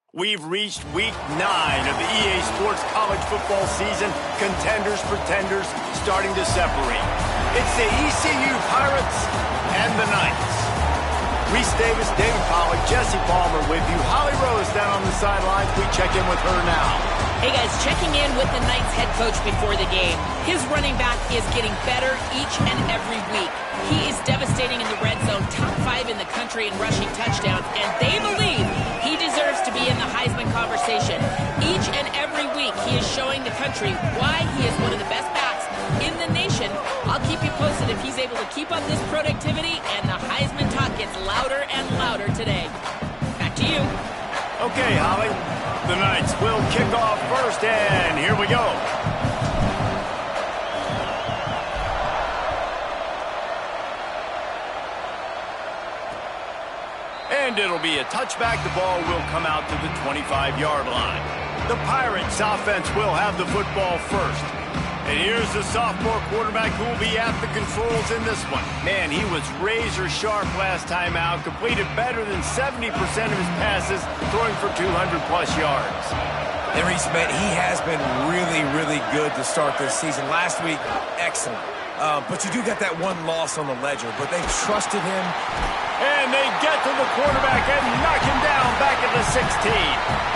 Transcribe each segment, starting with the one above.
We've reached week 9 of the EA Sports college football season. Contenders, pretenders, starting to separate. It's the ECU Pirates and the Knights. Reese Davis, David Pollack, Jesse Palmer with you. Holly Rose down on the sidelines. We check in with her now. Hey guys, checking in with the Knights head coach before the game. His running back is getting better each and every week. He is devastating in the red zone, top 5 in the country in rushing touchdowns, and they believe he deserves to be in the Heisman conversation. Each and every week, he is showing the country why he is one of the best backs in the nation. I'll keep you posted if he's able to keep up this productivity, and the Heisman talk gets louder and louder today. Back to you. Okay, Holly. The Knights will kick off first, and here we go. And it'll be a touchback. The ball will come out to the 25-yard line. The Pirates offense will have the football first. And here's the sophomore quarterback who will be at the controls in this one. Man, he was razor sharp last time out, completed better than 70% of his passes, throwing for 200-plus yards. And Reese, man, he has been really, really good to start this season. Last week, excellent. But you do get that one loss on the ledger, but they trusted him. And they get to the quarterback and knock him down back at the 16.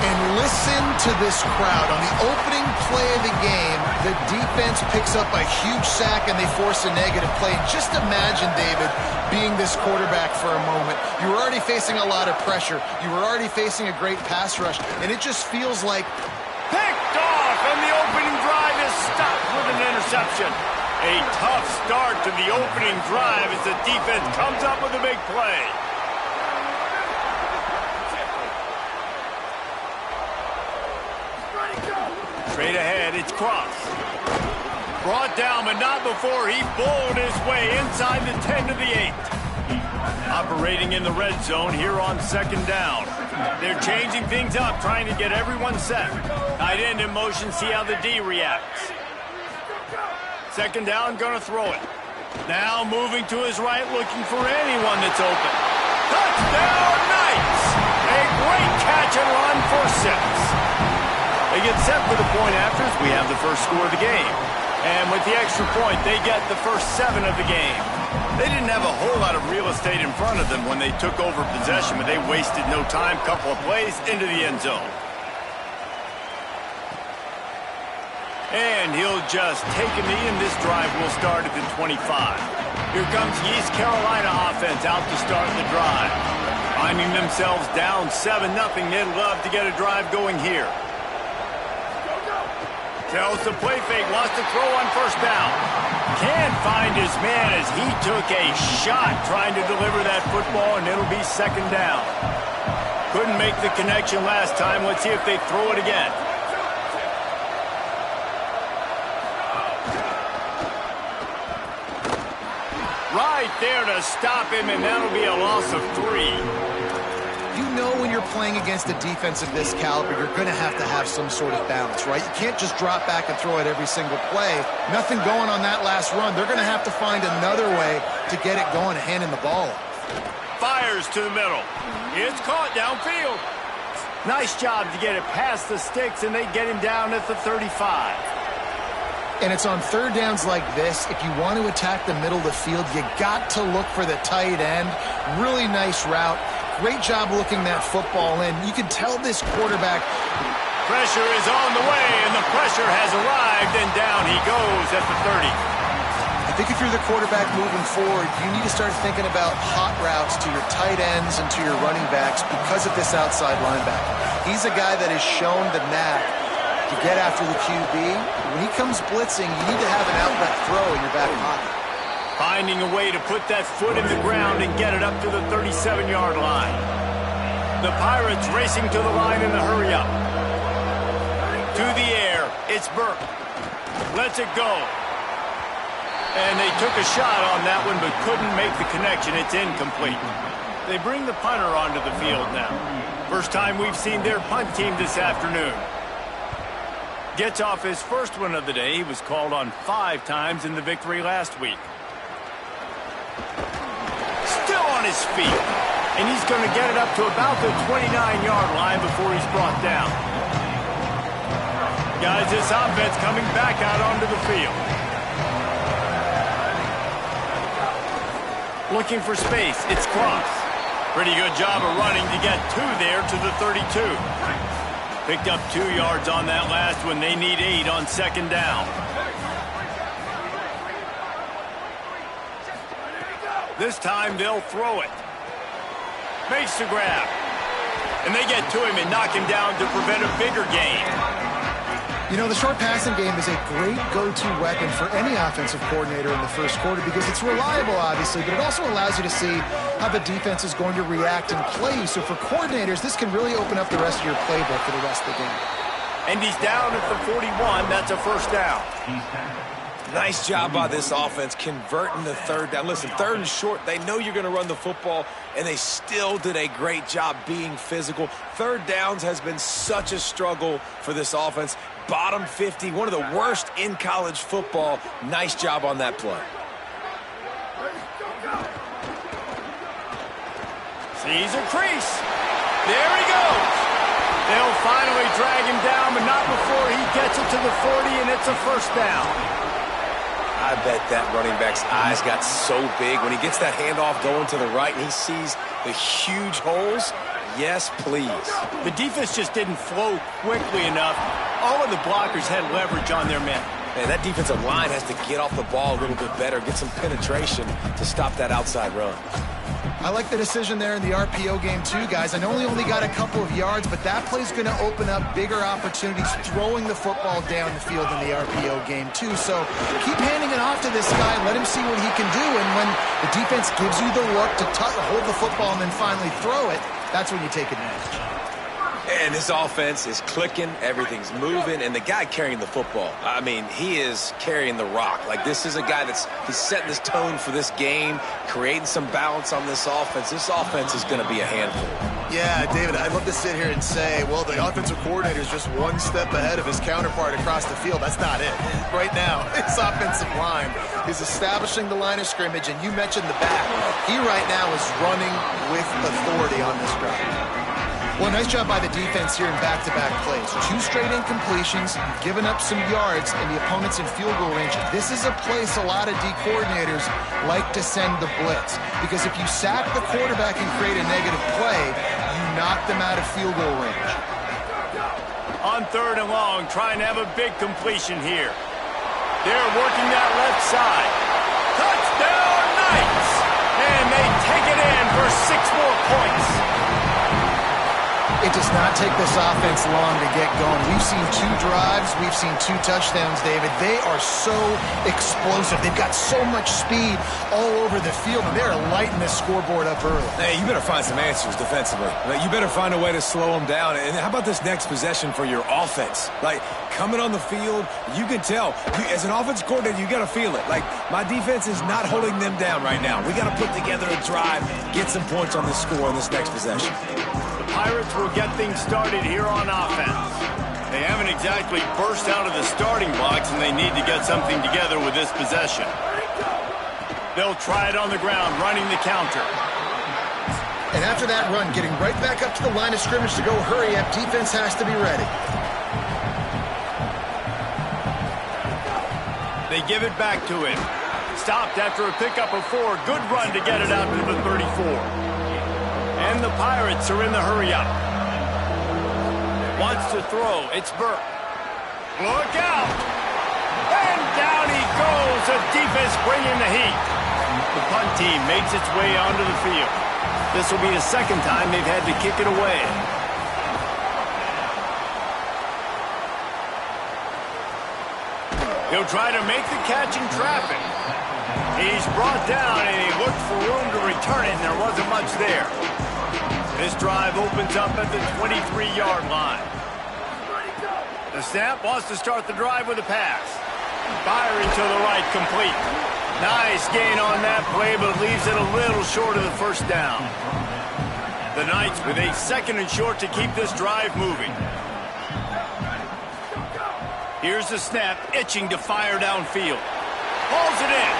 And listen to this crowd. On the opening play of the game, the defense picks up a huge sack and they force a negative play. And just imagine, David, being this quarterback for a moment. You were already facing a lot of pressure. You were already facing a great pass rush. And it just feels like... Picked off, and the opening drive is stopped with an interception. A tough start to the opening drive as the defense comes up with a big play. Straight ahead, it's Cross. Brought down, but not before he bowled his way inside the 10 to the 8. Operating in the red zone here on second down. They're changing things up, trying to get everyone set. Tight end in motion, see how the D reacts. Second down, gonna throw it. Now moving to his right, looking for anyone that's open. Touchdown, Knights! A great catch and run for 6. They get set for the point after as we have the first score of the game. And with the extra point, they get the first 7 of the game. They didn't have a whole lot of real estate in front of them when they took over possession, but they wasted no time. Couple of plays into the end zone. And he'll just take a knee, and this drive will start at the 25. Here comes the East Carolina offense out to start the drive. Finding themselves down 7-0, they'd love to get a drive going here. Tells the play fake, wants to throw on first down. Can't find his man as he took a shot trying to deliver that football, and it'll be second down. Couldn't make the connection last time. Let's see if they throw it again. Right there to stop him, and that'll be a loss of 3. You know when you're playing against a defense of this caliber, you're going to have some sort of balance, right? You can't just drop back and throw it every single play. Nothing going on that last run. They're going to have to find another way to get it going, handing the ball off. Fires to the middle. It's caught downfield. Nice job to get it past the sticks, and they get him down at the 35. And it's on third downs like this. If you want to attack the middle of the field, you got to look for the tight end. Really nice route. Great job looking that football in. You can tell this quarterback. Pressure is on the way, and the pressure has arrived, and down he goes at the 30. I think if you're the quarterback moving forward, you need to start thinking about hot routes to your tight ends and to your running backs because of this outside linebacker. He's a guy that has shown the knack to get after the QB. When he comes blitzing, you need to have an outlet throw in your back pocket. Finding a way to put that foot in the ground and get it up to the 37-yard line. The Pirates racing to the line in a hurry-up. To the air, it's Burke. Lets it go. And they took a shot on that one but couldn't make the connection. It's incomplete. They bring the punter onto the field now. First time we've seen their punt team this afternoon. Gets off his first one of the day. He was called on 5 times in the victory last week. Still on his feet. And he's going to get it up to about the 29-yard line before he's brought down. Guys, this offense coming back out onto the field. Looking for space. It's Cross. Pretty good job of running to get 2 there to the 32. Picked up 2 yards on that last one. They need 8 on second down. This time they'll throw it. Makes the grab. And they get to him and knock him down to prevent a bigger gain. You know, the short passing game is a great go-to weapon for any offensive coordinator in the first quarter because it's reliable, obviously, but it also allows you to see how the defense is going to react and play. So for coordinators, this can really open up the rest of your playbook for the rest of the game. And he's down at the 41. That's a first down. Nice job by this offense converting the third down. Listen, 3rd and short, they know you're going to run the football, and they still did a great job being physical. 3rd downs has been such a struggle for this offense. Bottom 50, one of the worst in college football. Nice job on that play. Sees a crease. There he goes. They'll finally drag him down, but not before he gets it to the 40, and it's a first down. I bet that running back's eyes got so big when he gets that handoff going to the right and he sees the huge holes. Yes, please. The defense just didn't flow quickly enough. All of the blockers had leverage on their men. Man, that defensive line has to get off the ball a little bit better, get some penetration to stop that outside run. I like the decision there in the RPO game too, guys. I know he only got a couple of yards, but that play's going to open up bigger opportunities throwing the football down the field in the RPO game too. So keep handing it off to this guy. Let him see what he can do. And when the defense gives you the look to hold the football and then finally throw it, that's when you take advantage. And this offense is clicking, everything's moving, and the guy carrying the football, I mean, he is carrying the rock. Like, this is a guy he's setting this tone for this game, creating some balance on this offense. This offense is going to be a handful. Yeah, David, I'd love to sit here and say, well, the offensive coordinator is just one step ahead of his counterpart across the field. That's not it. Right now, his offensive line is establishing the line of scrimmage, and you mentioned the back. He right now is running with authority on this drive. Well, nice job by the defense here in back-to-back plays. 2 straight incompletions, you've given up some yards, and the opponent's in field goal range. This is a place a lot of D coordinators like to send the blitz, because if you sack the quarterback and create a negative play, you knock them out of field goal range. On 3rd and long, trying to have a big completion here. They're working that left side. Touchdown, Knights! And they take it in for 6 more points. It does not take this offense long to get going. We've seen 2 drives. We've seen 2 touchdowns, David. They are so explosive. They've got so much speed all over the field, and they're lighting this scoreboard up early. Hey, you better find some answers defensively. You better find a way to slow them down. And how about this next possession for your offense? Like, coming on the field, you can tell. As an offense coordinator, you got to feel it. Like, my defense is not holding them down right now. We got to put together a drive, get some points on this score on this next possession. Pirates will get things started here on offense. They haven't exactly burst out of the starting blocks, and they need to get something together with this possession. They'll try it on the ground, running the counter. And after that run, getting right back up to the line of scrimmage to go hurry up, defense has to be ready. They give it back to him. Stopped after a pickup of 4. Good run to get it out to the 34. And the Pirates are in the hurry-up. Wants to throw. It's Burke. Look out! And down he goes. The defense bringing the heat. The punt team makes its way onto the field. This will be the 2nd time they've had to kick it away. He'll try to make the catch in traffic. He's brought down, and he looked for room to return it, and there wasn't much there. This drive opens up at the 23-yard line. The snap wants to start the drive with a pass. Firing to the right, complete. Nice gain on that play, but leaves it a little short of the first down. The Knights with a 2nd and short to keep this drive moving. Here's the snap, itching to fire downfield. Hauls it in.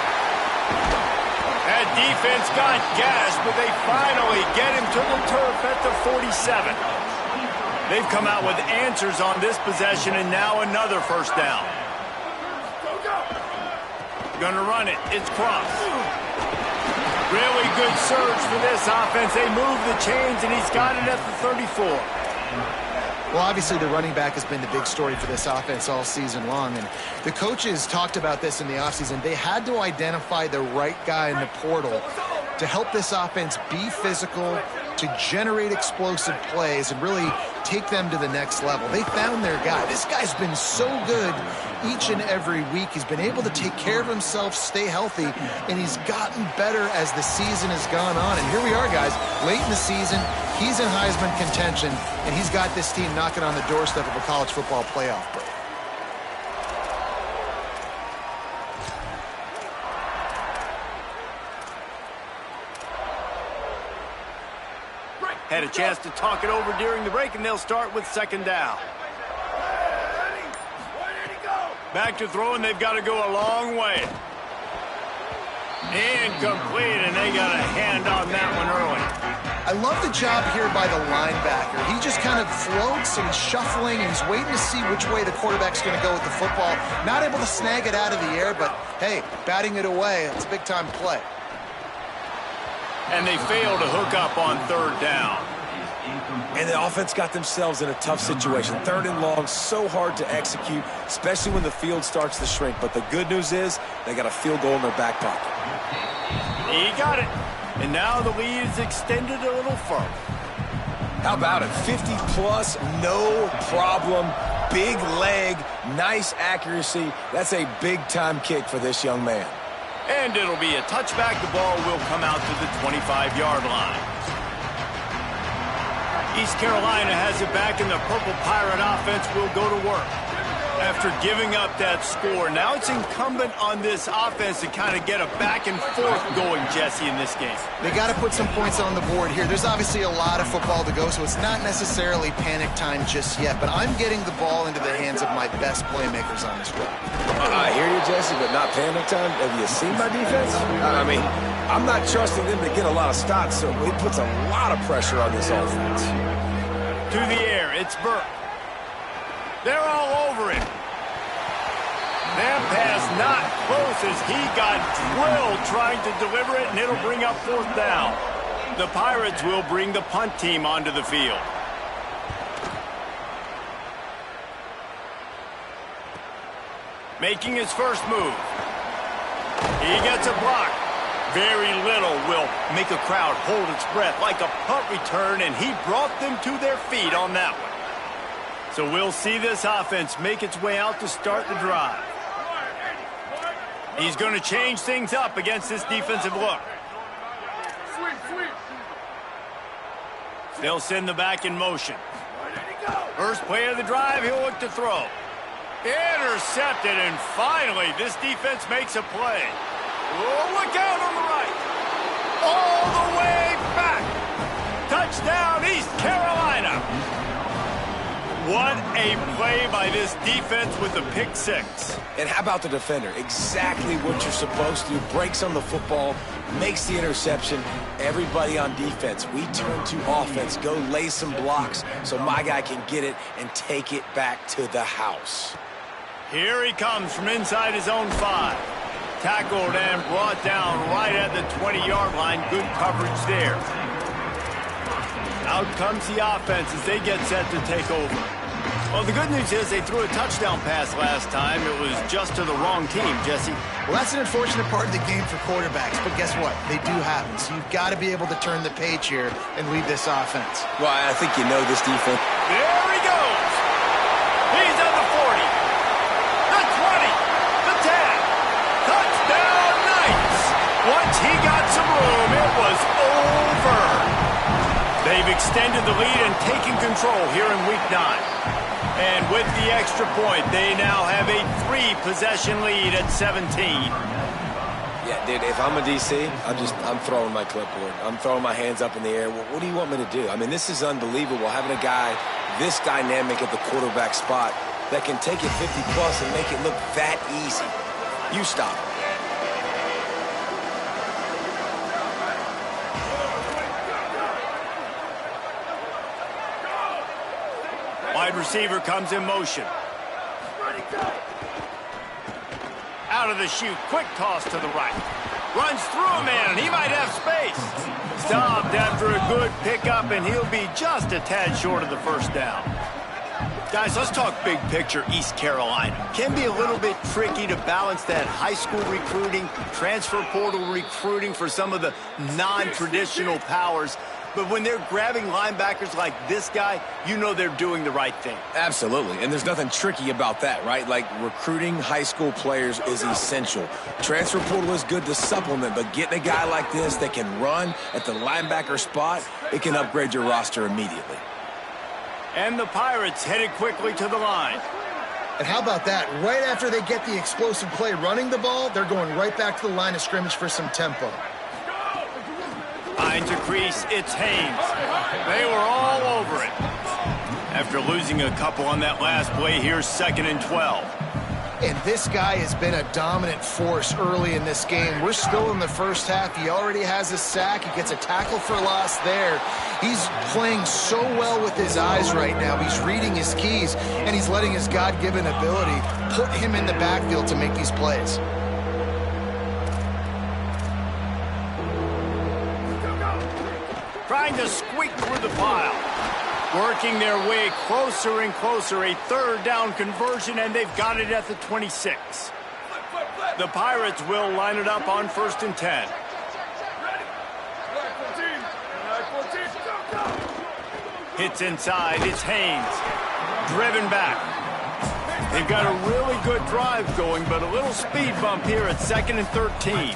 That defense got gashed, but they finally get him to the turf at the 47. They've come out with answers on this possession, and now another first down. Gonna run it. It's Cross. Really good surge for this offense. They move the chains, and he's got it at the 34. Well, obviously, the running back has been the big story for this offense all season long, and the coaches talked about this in the offseason. They had to identify the right guy in the portal to help this offense be physical, to generate explosive plays, and really take them to the next level. They found their guy. This guy's been so good each and every week. He's been able to take care of himself, stay healthy, and he's gotten better as the season has gone on. And here we are, guys, late in the season. He's in Heisman contention, and he's got this team knocking on the doorstep of a college football playoff berth. Had a chance to talk it over during the break, and they'll start with second down. Back to throw, and they've got to go a long way. Incomplete, and they got a hand on that one early. I love the job here by the linebacker. He just kind of floats and he's shuffling and he's waiting to see which way the quarterback's going to go with the football. Not able to snag it out of the air, but hey, batting it away, it's a big-time play. And they fail to hook up on third down. And the offense got themselves in a tough situation. Third and long, so hard to execute, especially when the field starts to shrink. But the good news is they got a field goal in their back pocket. He got it. And now the lead is extended a little further. How about it? 50-plus, no problem. Big leg, nice accuracy. That's a big-time kick for this young man. And it'll be a touchback. The ball will come out to the 25-yard line. East Carolina has it back, and the Purple Pirate offense will go to work. After giving up that score, now it's incumbent on this offense to kind of get a back and forth going, Jesse, in this game. They got to put some points on the board here. There's obviously a lot of football to go, so it's not necessarily panic time just yet, but I'm getting the ball into the hands of my best playmakers on this drive. I hear you, Jesse, but not panic time. Have you seen my defense? I mean, I'm not trusting them to get a lot of stops, so it puts a lot of pressure on this offense. To the air, it's Burke. They're all over him. That pass not close as he got drilled trying to deliver it, and it'll bring up fourth down. The Pirates will bring the punt team onto the field. Making his first move. He gets a block. Very little will make a crowd hold its breath like a punt return, and he brought them to their feet on that one. So we'll see this offense make its way out to start the drive. He's going to change things up against this defensive look. They'll send the back in motion. First play of the drive, he'll look to throw. Intercepted, and finally this defense makes a play. Oh, look out on the right. All the way back. Touchdown, East Carolina. What a play by this defense with the pick six. And how about the defender? Exactly what you're supposed to do. Breaks on the football, makes the interception. Everybody on defense, we turn to offense. Go lay some blocks so my guy can get it and take it back to the house. Here he comes from inside his own 5. Tackled and brought down right at the 20-yard line. Good coverage there. Out comes the offense as they get set to take over. Well, the good news is they threw a touchdown pass last time. It was just to the wrong team, Jesse. Well, that's an unfortunate part of the game for quarterbacks, but guess what? They do happen, so you've got to be able to turn the page here and lead this offense. Well, I think you know this defense. There he goes. He's at the 40, the 20, the 10. Touchdown, Knights. Once he got some room, it was over. They've extended the lead and taken control here in Week 9. And with the extra point, they now have a 3-possession lead at 17. Yeah, dude, if I'm a DC, I'm throwing my clipboard. I'm throwing my hands up in the air. What do you want me to do? I mean, this is unbelievable, having a guy this dynamic at the quarterback spot that can take it 50-plus and make it look that easy. You stop. Wide receiver comes in motion. Out of the chute, quick toss to the right. Runs through a man, he might have space. Stopped after a good pickup, and he'll be just a tad short of the first down. Guys, let's talk big picture East Carolina. Can be a little bit tricky to balance that high school recruiting, transfer portal recruiting for some of the non-traditional powers. But when they're grabbing linebackers like this guy, you know they're doing the right thing. Absolutely, and there's nothing tricky about that, right? Like, recruiting high school players is essential. Transfer portal is good to supplement, but getting a guy like this that can run at the linebacker spot, it can upgrade your roster immediately. And the Pirates headed quickly to the line. And how about that? Right after they get the explosive play running the ball, they're going right back to the line of scrimmage for some tempo. Finds a crease, it's Haynes. They were all over it. After losing a couple on that last play, here's 2nd and 12. And this guy has been a dominant force early in this game. We're still in the first half. He already has a sack. He gets a tackle for loss there. He's playing so well with his eyes right now. He's reading his keys, and he's letting his God-given ability put him in the backfield to make these plays. Trying to squeak through the pile. Working their way closer and closer. A 3rd down conversion, and they've got it at the 26. The Pirates will line it up on 1st and 10. Hits inside. It's Haynes. Driven back. They've got a really good drive going, but a little speed bump here at 2nd and 13.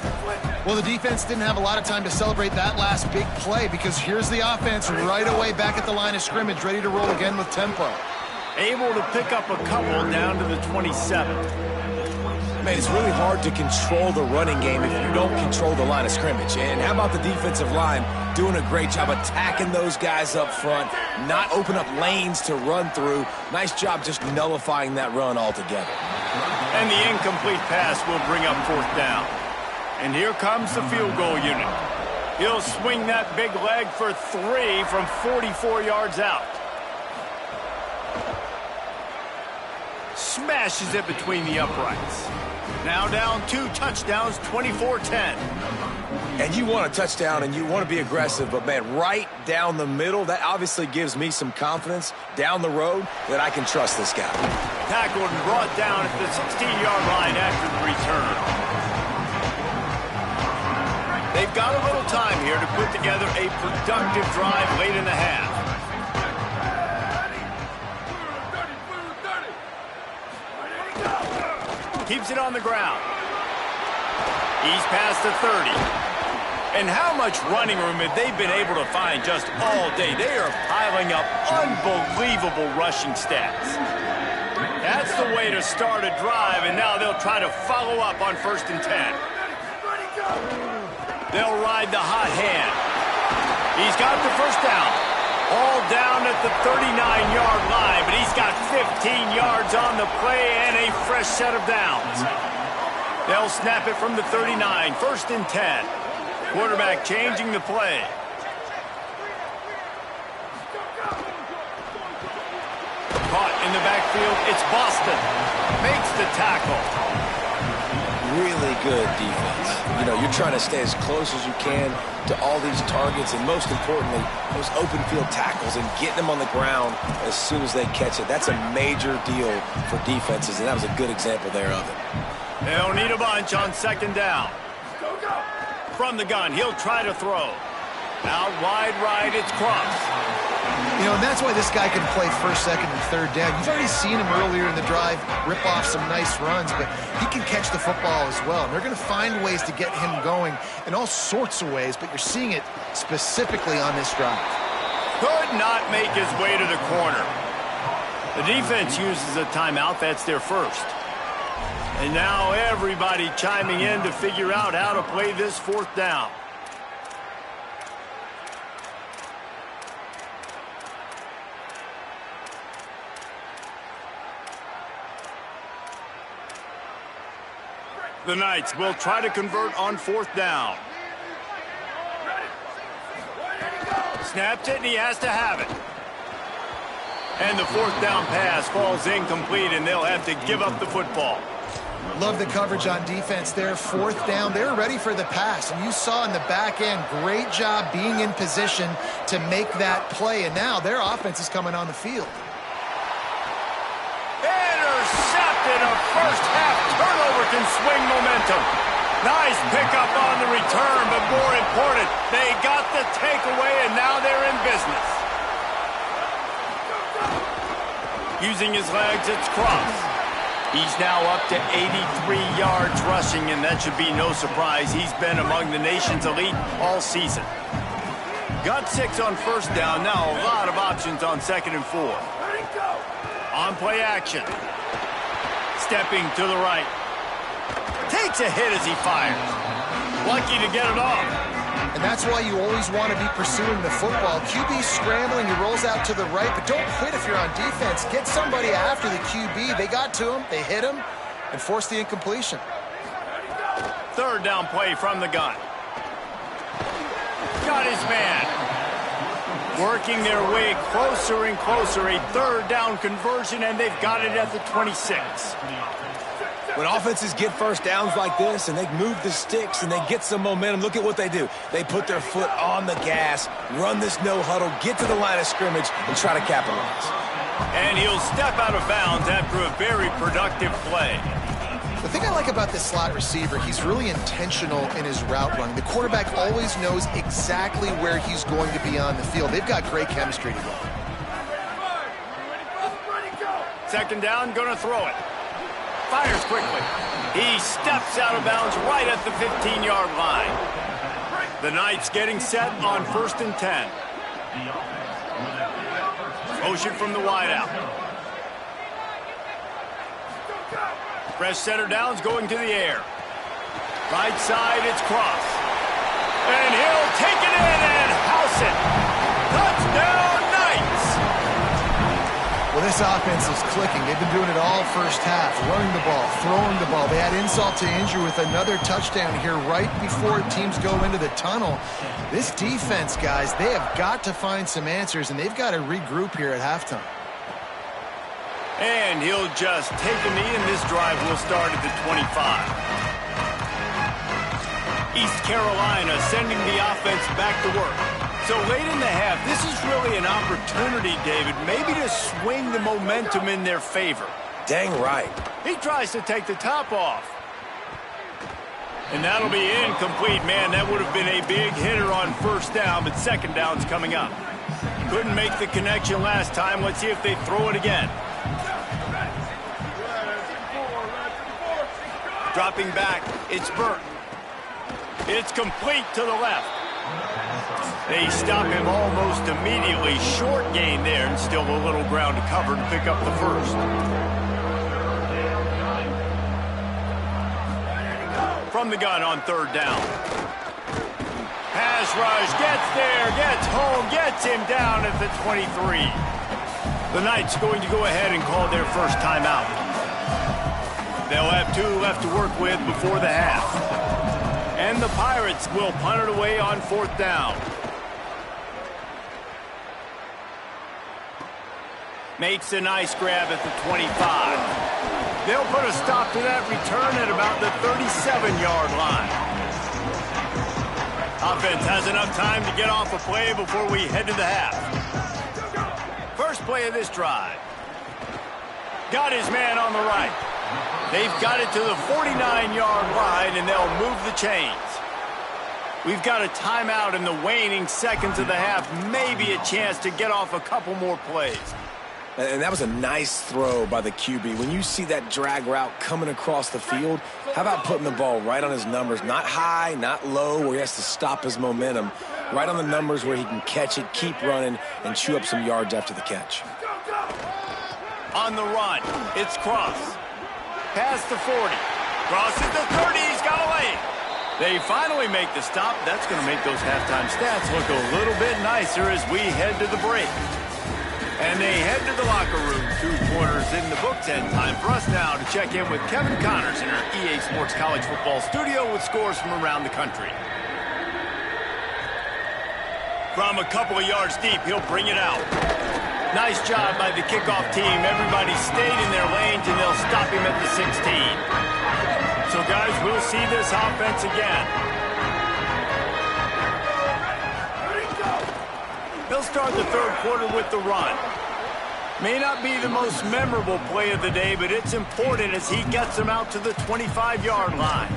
Well, the defense didn't have a lot of time to celebrate that last big play because here's the offense right away back at the line of scrimmage, ready to roll again with tempo. Able to pick up a couple down to the 27. Man, it's really hard to control the running game if you don't control the line of scrimmage. And how about the defensive line doing a great job attacking those guys up front, not open up lanes to run through. Nice job just nullifying that run altogether. And the incomplete pass will bring up 4th down. And here comes the field goal unit. He'll swing that big leg for 3 from 44 yards out. Smashes it between the uprights. Now down 2 touchdowns, 24-10. And you want a touchdown and you want to be aggressive, but, man, right down the middle, that obviously gives me some confidence down the road that I can trust this guy. Tackled and brought down at the 16-yard line after the return. They've got a little time here to put together a productive drive late in the half. Keeps it on the ground. He's past the 30. And how much running room have they been able to find just all day? They are piling up unbelievable rushing stats. That's the way to start a drive, and now they'll try to follow up on 1st and 10. They'll ride the hot hand. He's got the first down. All down at the 39-yard line, but he's got 15 yards on the play and a fresh set of downs. They'll snap it from the 39, 1st and 10. Quarterback changing the play. Caught in the backfield, it's Boston. Makes the tackle. Really good defense. You know, you're trying to stay as close as you can to all these targets, and most importantly, those open field tackles and getting them on the ground as soon as they catch it. That's a major deal for defenses, and that was a good example there of it. They'll need a bunch on 2nd down. From the gun, he'll try to throw. Out wide right, it's Cross. You know, and that's why this guy can play 1st, 2nd, and 3rd down. You've already seen him earlier in the drive rip off some nice runs, but he can catch the football as well. And they're going to find ways to get him going in all sorts of ways, but you're seeing it specifically on this drive. Could not make his way to the corner. The defense uses a timeout. That's their first. And now everybody chiming in to figure out how to play this 4th down. The Knights will try to convert on 4th down. Snapped it, and he has to have it. And the fourth down pass falls incomplete, and they'll have to give up the football. Love the coverage on defense there. Fourth down, they were ready for the pass. And you saw in the back end, great job being in position to make that play. And now their offense is coming on the field. Intercepted. A first-half turnover can swing momentum. Nice pickup on the return, but more important, they got the takeaway, and now they're in business. Using his legs, it's Cross. He's now up to 83 yards rushing, and that should be no surprise. He's been among the nation's elite all season. Got 6 on first down. Now a lot of options on 2nd and 4. On play action. Stepping to the right. Takes a hit as he fires. Lucky to get it off. And that's why you always want to be pursuing the football. QB scrambling, he rolls out to the right, but don't quit if you're on defense. Get somebody after the QB. They got to him, they hit him, and forced the incompletion. Third down play from the gun. Got his man. Working their way closer and closer. A third down conversion, and they've got it at the 26. When offenses get first downs like this and they move the sticks and they get some momentum, look at what they do. They put their foot on the gas, run this no huddle, get to the line of scrimmage, and try to capitalize. And he'll step out of bounds after a very productive play. The thing I like about this slot receiver, he's really intentional in his route running. The quarterback always knows exactly where he's going to be on the field. They've got great chemistry together. Second down, gonna throw it. Fires quickly. He steps out of bounds right at the 15-yard line. The Knights getting set on 1st and 10. Motion from the wideout. Fresh center downs going to the air. Right side, it's Cross. And he'll take it in and house it. Touchdown, Knights! Well, this offense is clicking. They've been doing it all first half, running the ball, throwing the ball. They had insult to injury with another touchdown here right before teams go into the tunnel. This defense, guys, they have got to find some answers, and they've got to regroup here at halftime. And he'll just take a knee, and this drive will start at the 25. East Carolina sending the offense back to work. So late in the half, this is really an opportunity, David, maybe to swing the momentum in their favor. Dang right. He tries to take the top off. And that'll be incomplete. Man, that would have been a big hitter on first down, but second down's coming up. Couldn't make the connection last time. Let's see if they throw it again. Dropping back, it's Burke. It's complete to the left. They stop him almost immediately. Short gain there, and still a little ground to cover to pick up the first. From the gun on third down. Pass rush, gets there, gets home, gets him down at the 23. The Knights going to go ahead and call their first timeout. They'll have 2 left to work with before the half. And the Pirates will punt it away on fourth down. Makes a nice grab at the 25. They'll put a stop to that return at about the 37-yard line. Offense has enough time to get off a play before we head to the half. First play of this drive. Got his man on the right. They've got it to the 49-yard line, and they'll move the chains. We've got a timeout in the waning seconds of the half. Maybe a chance to get off a couple more plays. And that was a nice throw by the QB. When you see that drag route coming across the field, how about putting the ball right on his numbers? Not high, not low, where he has to stop his momentum. Right on the numbers where he can catch it, keep running, and chew up some yards after the catch. On the run, it's Cross. Past the 40. Crosses the 30. He's got a lane. They finally make the stop. That's going to make those halftime stats look a little bit nicer as we head to the break. And they head to the locker room. 2 quarters in the books, and time for us now to check in with Kevin Connors in our EA Sports College Football studio with scores from around the country. From a couple of yards deep, he'll bring it out. Nice job by the kickoff team. Everybody stayed in their lanes, and they'll stop him at the 16. So, guys, we'll see this offense again. They'll start the third quarter with the run. May not be the most memorable play of the day, but it's important as he gets them out to the 25-yard line.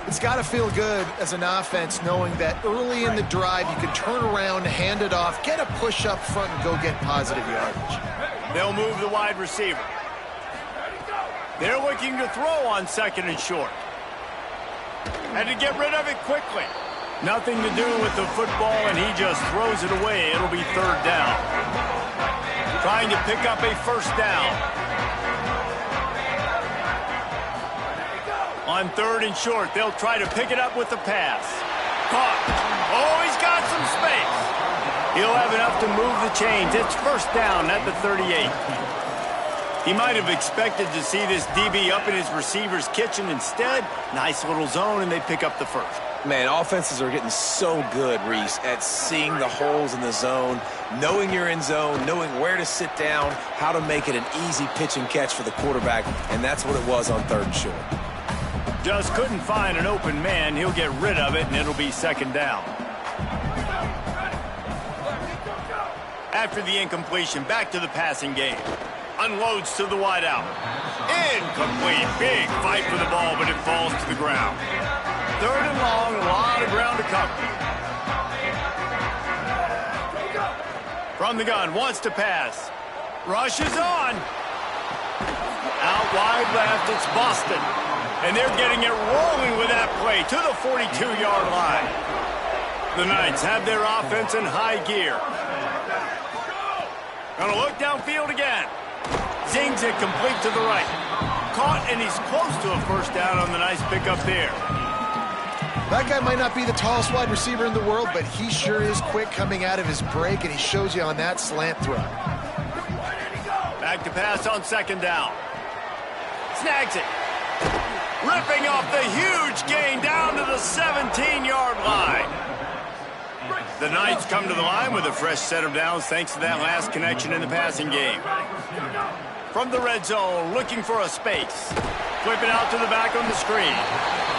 It's got to feel good as an offense knowing that early in the drive you can turn around, hand it off, get a push up front, and go get positive yardage. They'll move the wide receiver. They're looking to throw on second and short. Had to get rid of it quickly. Nothing to do with the football, and he just throws it away. It'll be third down. Trying to pick up a first down. On third and short, they'll try to pick it up with the pass. Caught. Oh, he's got some space. He'll have enough to move the chains. It's first down at the 38. He might have expected to see this DB up in his receiver's kitchen. Instead, nice little zone, and they pick up the first. Man, offenses are getting so good, Reese, at seeing the holes in the zone, knowing you're in zone, knowing where to sit down, how to make it an easy pitch and catch for the quarterback, and that's what it was on third and short. Just couldn't find an open man. He'll get rid of it, and it'll be second down. After the incompletion, back to the passing game. Unloads to the wideout. Incomplete. Big fight for the ball, but it falls to the ground. Third and long, a lot of ground to cover. From the gun, wants to pass. Rushes on. Out wide left, it's Boston. And they're getting it rolling with that play to the 42-yard line. The Knights have their offense in high gear. Gonna look downfield again. Zings it complete to the right. Caught, and he's close to a first down on the nice pickup there. That guy might not be the tallest wide receiver in the world, but he sure is quick coming out of his break, and he shows you on that slant throw. Back to pass on second down. Snags it. Ripping off the huge gain down to the 17-yard line. The Knights come to the line with a fresh set of downs thanks to that last connection in the passing game. From the red zone, looking for a space. Flipping out to the back on the screen.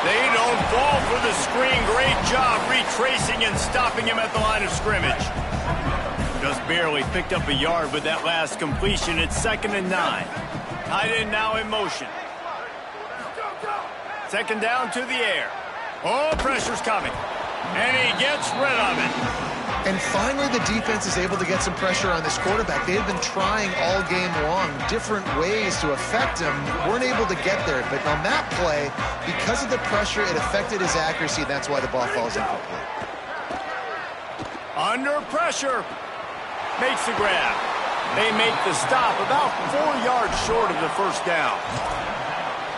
They don't fall for the screen. Great job retracing and stopping him at the line of scrimmage. Just barely picked up a yard with that last completion. It's 2nd and 9. Tight end now in motion. Second down to the air. Oh, pressure's coming. And he gets rid of it. And finally, the defense is able to get some pressure on this quarterback. They've been trying all game long different ways to affect him. Weren't able to get there. But on that play, because of the pressure, it affected his accuracy. That's why the ball falls incomplete. Under pressure. Makes the grab. They make the stop about 4 yards short of the first down.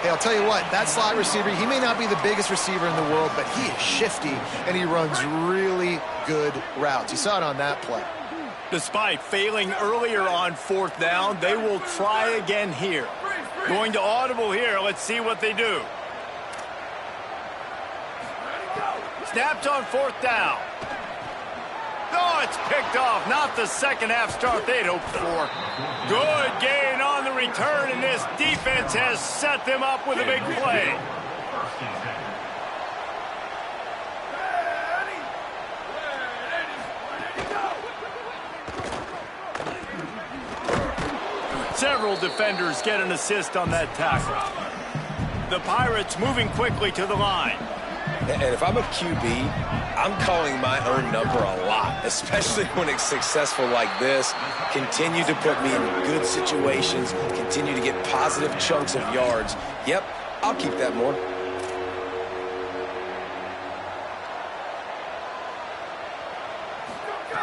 Hey, I'll tell you what, that slot receiver, he may not be the biggest receiver in the world, but he is shifty, and he runs really good routes. You saw it on that play. Despite failing earlier on fourth down, they will try again here. Going to audible here. Let's see what they do. Snapped on fourth down. Oh, it's picked off. Not the second half start they'd hoped for. Good gain on the return, and this defense has set them up with a big play. Several defenders get an assist on that tackle. The Pirates moving quickly to the line. And if I'm a QB, I'm calling my own number a lot, especially when it's successful like this. Continue to put me in good situations, continue to get positive chunks of yards. Yep, I'll keep that more.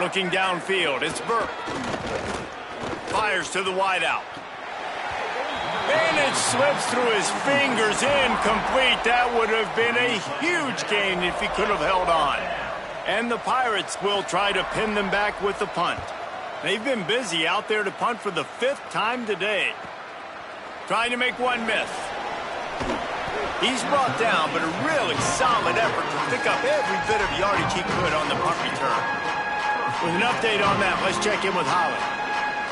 Looking downfield, it's Burke. Fires to the wideout. And it slips through his fingers, incomplete. That would have been a huge gain if he could have held on. And the Pirates will try to pin them back with the punt. They've been busy out there to punt for the 5th time today. Trying to make one miss. He's brought down, but a really solid effort to pick up every bit of yardage he could on the punt return. With an update on that, let's check in with Holly.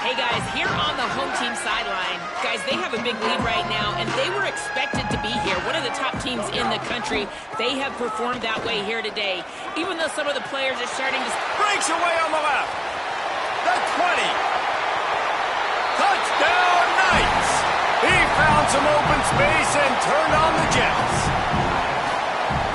Hey guys, here on the home team sideline, guys, they have a big lead right now, and they were expected to be here. One of the top teams in the country. They have performed that way here today. Even though some of the players are starting to... Breaks away on the left. The 20. Touchdown, Knights. He found some open space and turned on the Jets.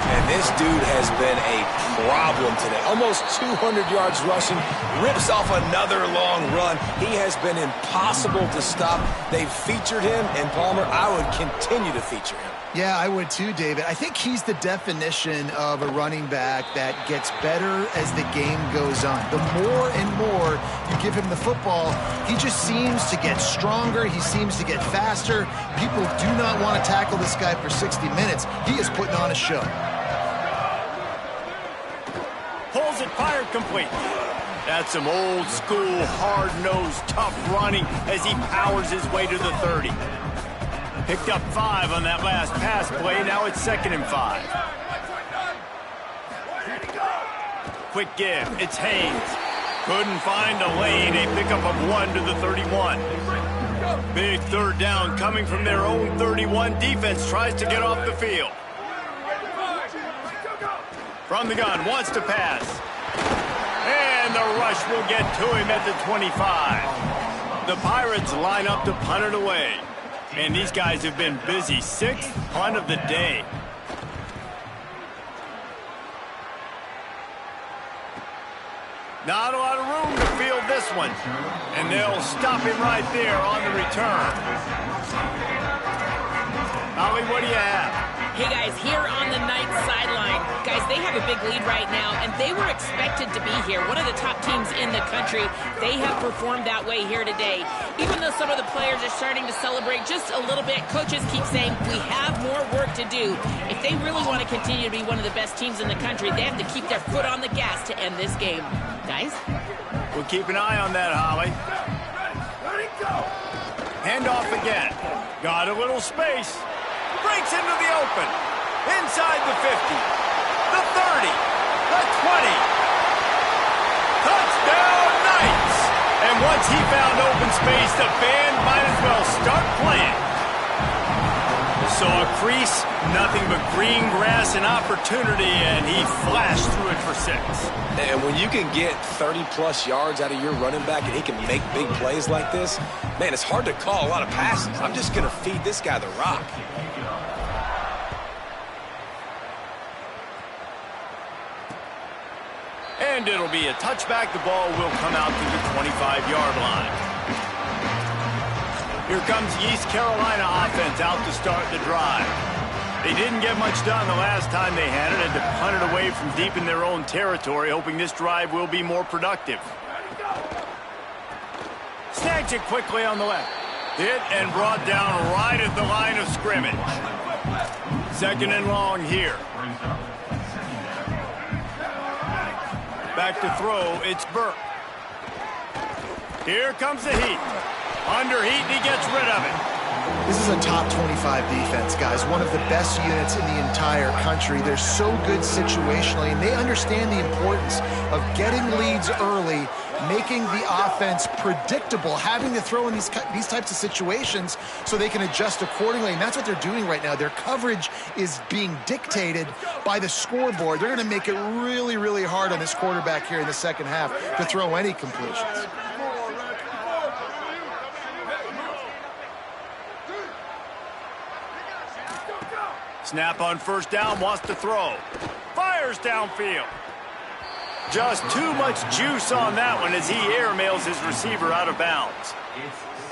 And this dude has been a problem today. Almost 200 yards rushing, rips off another long run. He has been impossible to stop. They've featured him, and Palmer, I would continue to feature him. Yeah, I would too, David. I think he's the definition of a running back that gets better as the game goes on. The more and more you give him the football, he just seems to get stronger. He seems to get faster. People do not want to tackle this guy for 60 minutes. He is putting on a show. Pulls it, fired complete. That's some old school, hard-nosed, tough running as he powers his way to the 30. Picked up 5 on that last pass play. Now it's 2nd and 5. Quick give. It's Haynes. Couldn't find a lane. A pickup of 1 to the 31. Big third down coming from their own 31. Defense tries to get off the field. From the gun, wants to pass. And the rush will get to him at the 25. The Pirates line up to punt it away. And these guys have been busy. 6th punt of the day. Not a lot of room to field this one. And they'll stop him right there on the return. Ollie, what do you have? Hey guys, here on the Knights sideline, guys, they have a big lead right now, and they were expected to be here. One of the top teams in the country. They have performed that way here today. Even though some of the players are starting to celebrate just a little bit, coaches keep saying we have more work to do. If they really want to continue to be one of the best teams in the country, they have to keep their foot on the gas to end this game. Guys? We'll keep an eye on that, Holly. Handoff again. Got a little space. Breaks into the open. Inside the 50. The 30. The 20. Touchdown, Knights! And once he found open space, the band might as well start playing. So a crease, nothing but green grass and opportunity, and he flashed through it for 6. And when you can get 30-plus yards out of your running back and he can make big plays like this, man, it's hard to call a lot of passes. I'm just going to feed this guy the rock. And it'll be a touchback. The ball will come out to the 25-yard line. Here comes the East Carolina offense out to start the drive. They didn't get much done the last time they had it, and to punt it away from deep in their own territory, hoping this drive will be more productive. Snags it quickly on the left. Hit and brought down right at the line of scrimmage. 2nd and long here. Back to throw, it's Burke. Here comes the heat. Under heat, and he gets rid of it. This is a top 25 defense, guys. One of the best units in the entire country. They're so good situationally, and they understand the importance of getting leads early, making the offense predictable, having to throw in these types of situations so they can adjust accordingly. And that's what they're doing right now. Their coverage is being dictated by the scoreboard. They're going to make it really, really hard on this quarterback here in the second half to throw any completions. Snap on first down, wants to throw. Fires downfield. Just too much juice on that one as he airmails his receiver out of bounds.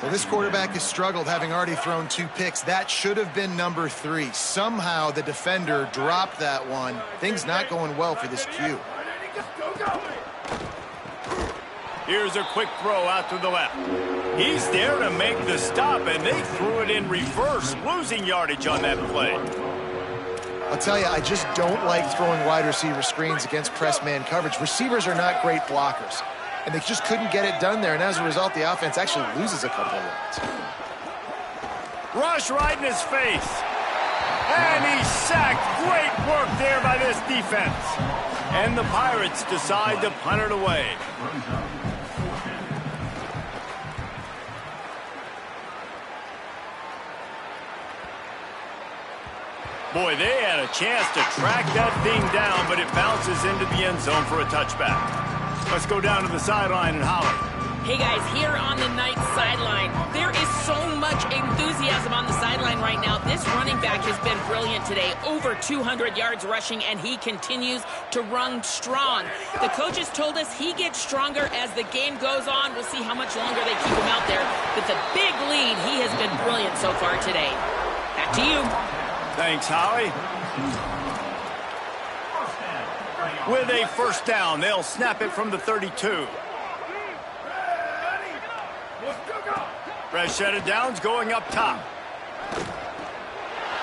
Well, this quarterback has struggled, having already thrown 2 picks. That should have been number 3. Somehow the defender dropped that one. Things not going well for this Q. Here's a quick throw out to the left. He's there to make the stop, and they threw it in reverse, losing yardage on that play. I'll tell you, I just don't like throwing wide receiver screens against press man coverage. Receivers are not great blockers, and they just couldn't get it done there, and as a result, the offense actually loses a couple of yards. Rush right in his face. And he's sacked. Great work there by this defense. And the Pirates decide to punt it away. Boy, they had a chance to track that thing down, but it bounces into the end zone for a touchback. Let's go down to the sideline and Holly. Hey guys, here on the Knights sideline, there is so much enthusiasm on the sideline right now. This running back has been brilliant today. Over 200 yards rushing, and he continues to run strong. The coaches told us he gets stronger as the game goes on. We'll see how much longer they keep him out there. With a big lead, he has been brilliant so far today. Back to you. Thanks, Holly. With a first down, they'll snap it from the 32. Fresh set of downs going up top.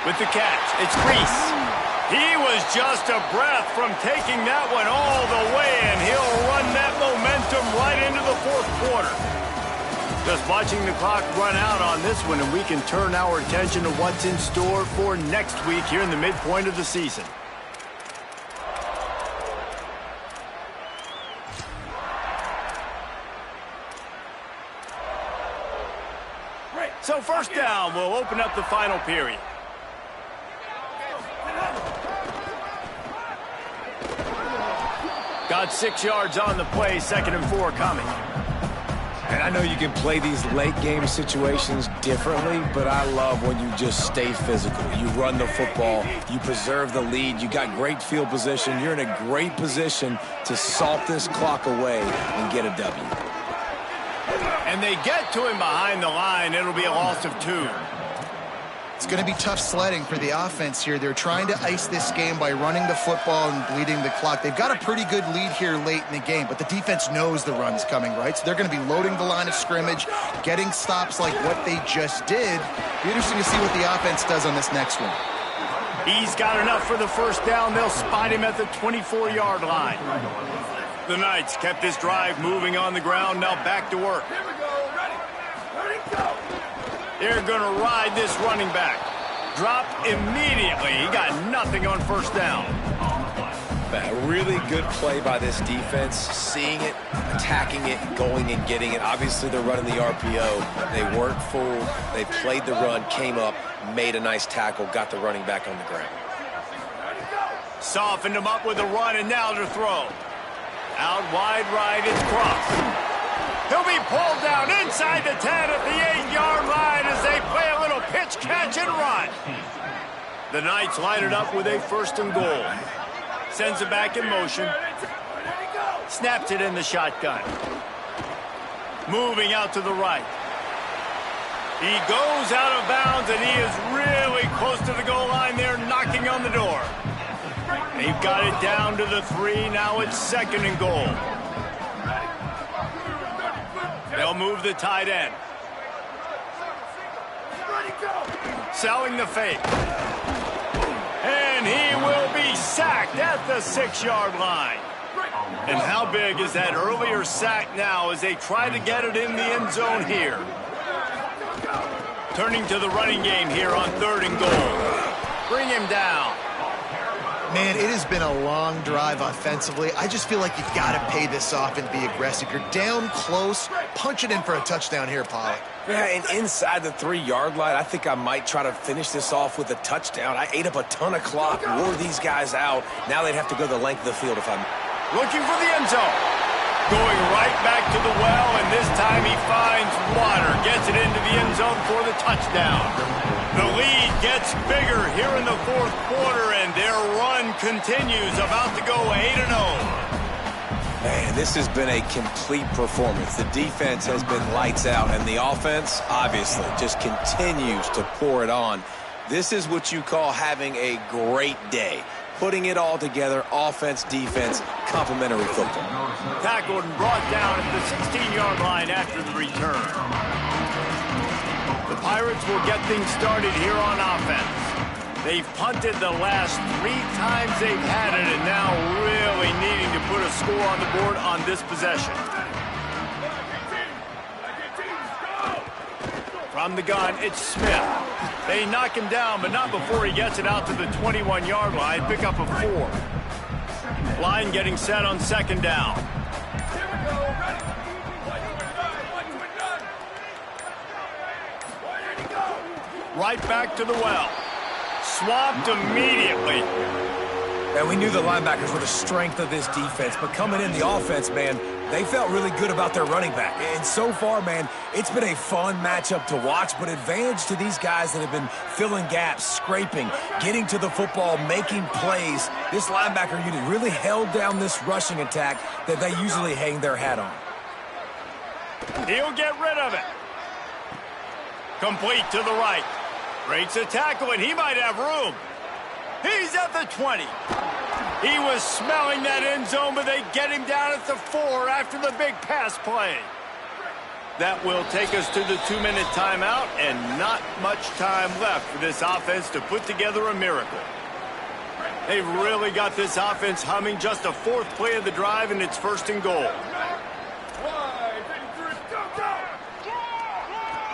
With the catch, it's Reese. He was just a breath from taking that one all the way, and he'll run that momentum right into the fourth quarter. Just watching the clock run out on this one, and we can turn our attention to what's in store for next week here in the midpoint of the season. So first down, we'll open up the final period. Got 6 yards on the play, 2nd and 4 coming. And I know you can play these late game situations differently, but I love when you just stay physical. You run the football, you preserve the lead, you got great field position, you're in a great position to salt this clock away and get a W. And they get to him behind the line. It'll be a loss of 2. It's going to be tough sledding for the offense here. They're trying to ice this game by running the football and bleeding the clock. They've got a pretty good lead here late in the game, but the defense knows the run's coming, right? So they're going to be loading the line of scrimmage, getting stops like what they just did. Be interesting to see what the offense does on this next one. He's got enough for the first down. They'll spot him at the 24-yard line. The Knights kept this drive moving on the ground. Now back to work. Here we go. Ready, go. They're going to ride this running back. Drop immediately. He got nothing on first down. A really good play by this defense, seeing it, attacking it, going and getting it. Obviously, they're running the RPO. They weren't fooled. They played the run, came up, made a nice tackle, got the running back on the ground. Softened him up with a run, and now to throw. Out wide right, it's Cross. He'll be pulled down inside the 10 at the 8-yard line as they play a little pitch, catch, and run. The Knights line it up with a 1st and goal. Sends it back in motion. Snaps it in the shotgun. Moving out to the right. He goes out of bounds, and he is really close to the goal line there, knocking on the door. They've got it down to the 3. Now it's 2nd and goal. They'll move the tight end. Selling the fake. And he will be sacked at the 6-yard line. And how big is that earlier sack now as they try to get it in the end zone here? Turning to the running game here on 3rd and goal. Bring him down. Man, it has been a long drive offensively. I just feel like you've got to pay this off and be aggressive. You're down close. Punch it in for a touchdown here, Pollock. Yeah, and inside the 3-yard line, I think I might try to finish this off with a touchdown. I ate up a ton of clock, wore these guys out. Now they'd have to go the length of the field if I'm... Looking for the end zone. Going right back to the well, and this time he finds water. Gets it into the end zone for the touchdown. The lead gets bigger here in the 4th quarter, and their run continues, about to go 8-0. Man, this has been a complete performance. The defense has been lights out, and the offense, obviously, just continues to pour it on. This is what you call having a great day. Putting it all together, offense, defense, complementary football. Tackled and brought down at the 16-yard line after the return. The Pirates will get things started here on offense. They've punted the last 3 times they've had it, and now really needing to put a score on the board on this possession. From the gun, it's Smith. They knock him down, but not before he gets it out to the 21-yard line. Pick up a 4. Line getting set on 2nd down. Right back to the well. swamped immediately. And we knew the linebackers were the strength of this defense, but coming in the offense, man, they felt really good about their running back. And so far, man, it's been a fun matchup to watch, but advantage to these guys that have been filling gaps, scraping, getting to the football, making plays. This linebacker unit really held down this rushing attack that they usually hang their hat on. He'll get rid of it. Complete to the right. Breaks a tackle, and he might have room. He's at the 20. He was smelling that end zone, but they get him down at the 4 after the big pass play. That will take us to the 2-minute timeout, and not much time left for this offense to put together a miracle. They've really got this offense humming. Just a 4th play of the drive, and it's 1st and goal.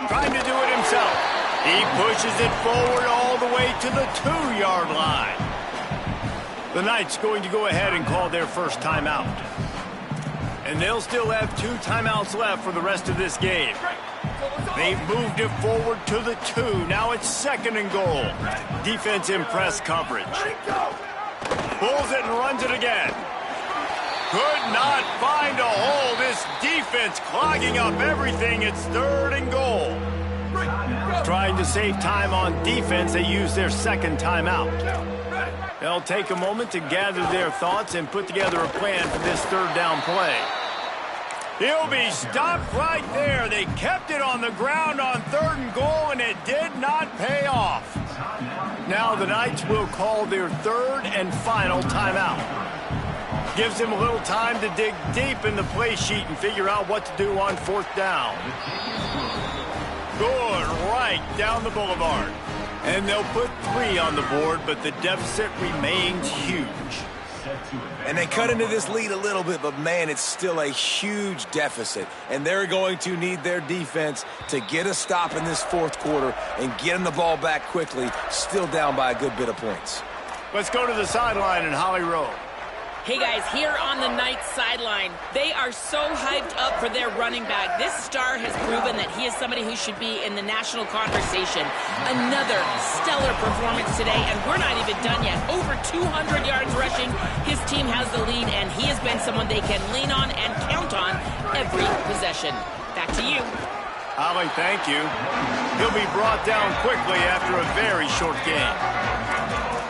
Trying to do it himself. He pushes it forward all the way to the 2-yard line. The Knights going to go ahead and call their first timeout. And they'll still have 2 timeouts left for the rest of this game. They've moved it forward to the 2. Now it's 2nd and goal. Defense in press coverage. Pulls it and runs it again. Could not find a hole. This defense clogging up everything. It's 3rd and goal. Trying to save time on defense, they use their 2nd timeout. They'll take a moment to gather their thoughts and put together a plan for this 3rd down play. He'll be stopped right there. They kept it on the ground on 3rd and goal, and it did not pay off. Now the Knights will call their 3rd and final timeout. Gives him a little time to dig deep in the play sheet and figure out what to do on 4th down. Good right down the boulevard. And they'll put 3 on the board, but the deficit remains huge. And they cut into this lead a little bit, but, man, it's still a huge deficit. And they're going to need their defense to get a stop in this 4th quarter and get them the ball back quickly, still down by a good bit of points. Let's go to the sideline in Holly Rowe. Hey guys, here on the Knights sideline, they are so hyped up for their running back. This star has proven that he is somebody who should be in the national conversation. Another stellar performance today, and we're not even done yet. Over 200 yards rushing. His team has the lead, and he has been someone they can lean on and count on every possession. Back to you. Holly, thank you. He'll be brought down quickly after a very short game.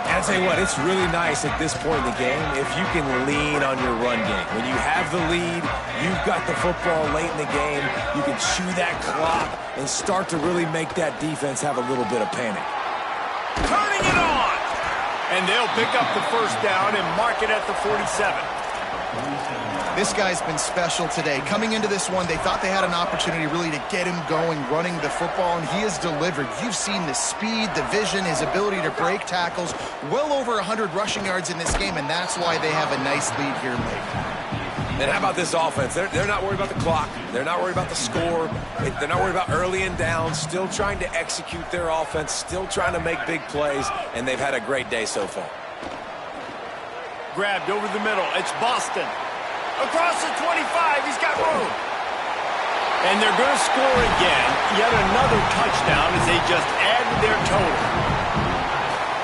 And I'll tell you what, it's really nice at this point in the game if you can lean on your run game. When you have the lead, you've got the football late in the game, you can chew that clock and start to really make that defense have a little bit of panic. Turning it on! And they'll pick up the 1st down and mark it at the 47. This guy's been special today. Coming into this one, they thought they had an opportunity really to get him going, running the football, and he has delivered. You've seen the speed, the vision, his ability to break tackles. Well over 100 rushing yards in this game, and that's why they have a nice lead here late. And how about this offense? They're not worried about the clock. They're not worried about the score. They're not worried about early and down. Still trying to execute their offense. Still trying to make big plays, and they've had a great day so far. Grabbed over the middle. It's Boston. Across the 25, he's got room. And they're going to score again. Yet another touchdown as they just add to their total.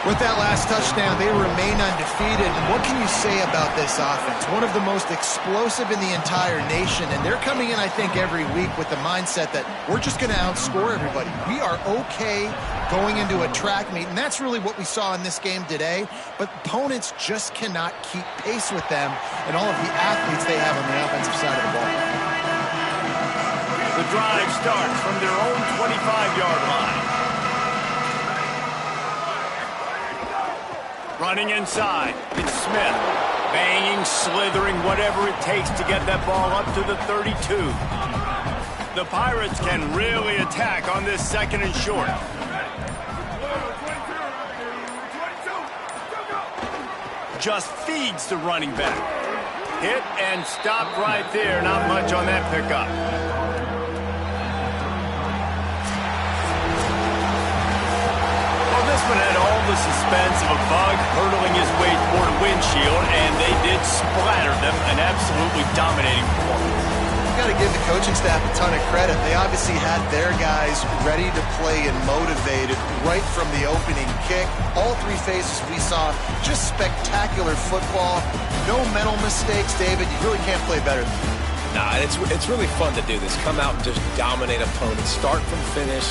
With that last touchdown, they remain undefeated. And what can you say about this offense? One of the most explosive in the entire nation. And they're coming in, I think, every week with the mindset that we're just going to outscore everybody. We are okay going into a track meet. And that's really what we saw in this game today. But opponents just cannot keep pace with them and all of the athletes they have on the offensive side of the ball. The drive starts from their own 25-yard line. Running inside, it's Smith. Banging, slithering, whatever it takes to get that ball up to the 32. The Pirates can really attack on this 2nd and short. Just feeds the running back. Hit and stopped right there. Not much on that pickup. This one had all the suspense of a bug hurtling his way toward a windshield, and they did splatter them. An absolutely dominating performance. you've got to give the coaching staff a ton of credit. They obviously had their guys ready to play and motivated right from the opening kick. All three phases we saw just spectacular football. No mental mistakes, David. You really can't play better than that. Nah, it's really fun to do this. Come out and just dominate opponents. Start from finish.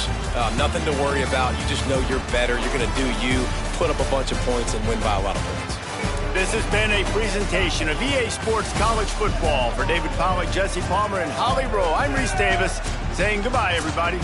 Nothing to worry about. You just know you're better. You're going to do you, put up a bunch of points, and win by a lot of points. This has been a presentation of EA Sports College Football. For David Pollack, Jesse Palmer, and Holly Rowe, I'm Reese Davis saying goodbye, everybody.